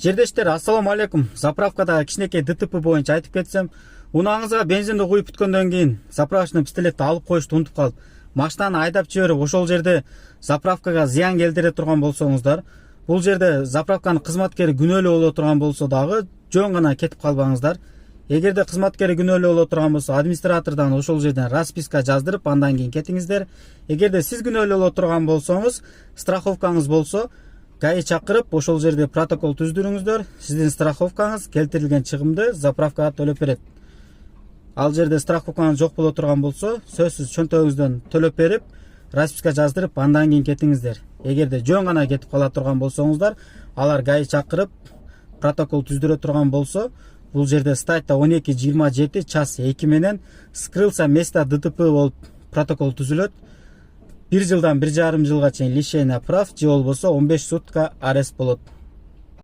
Жердештер, ассаламу алейкум. Заправкада кичинекей ДТП боюнча айтып кетсем, унааңызга бензинди куюп бүткөндөн кийин заправочный пистолетти алып коюшту унутуп калып, машинаны айдап жиберип, ошол жерде заправкага зыян келтире турган болсоңуздар, бул жерде заправканын кызматкери күнөөлүү боло турган болсо дагы жөн гана кетип калбаңыздар. Эгерде кызматкери күнөөлүү боло турган болсо, администратордон ошол жерден расписка жаздырып, андан кийин кетиңиздер. Эгерде сиз күнөөлүү боло турган болсоңуз, страховкаңыз болсо, ГАИ чакырып, ошол жерде протокол түздүрүңүздөр. Сиздин страховкаңыз келтирилген чыгымды заправкага төлөп берет. Ал жерде страховкаңыз жок боло турган болсо, сөзсүз чөнтөгүңүздөн төлөп берип, расписка жаздырып, андан кийин кетиңиздер. Эгерде жөн гана кетип кала турган болсоңуздар, алар ГАИ чакырып, протокол түздүрө турган болсо, бул жерде статья 12.27 час 2 менен скрылся место ДТП болуп протокол түзүлөт. 1 жылдан 1,5 жылга чейин лишение прав, же болбосо 15 сутка арест болот.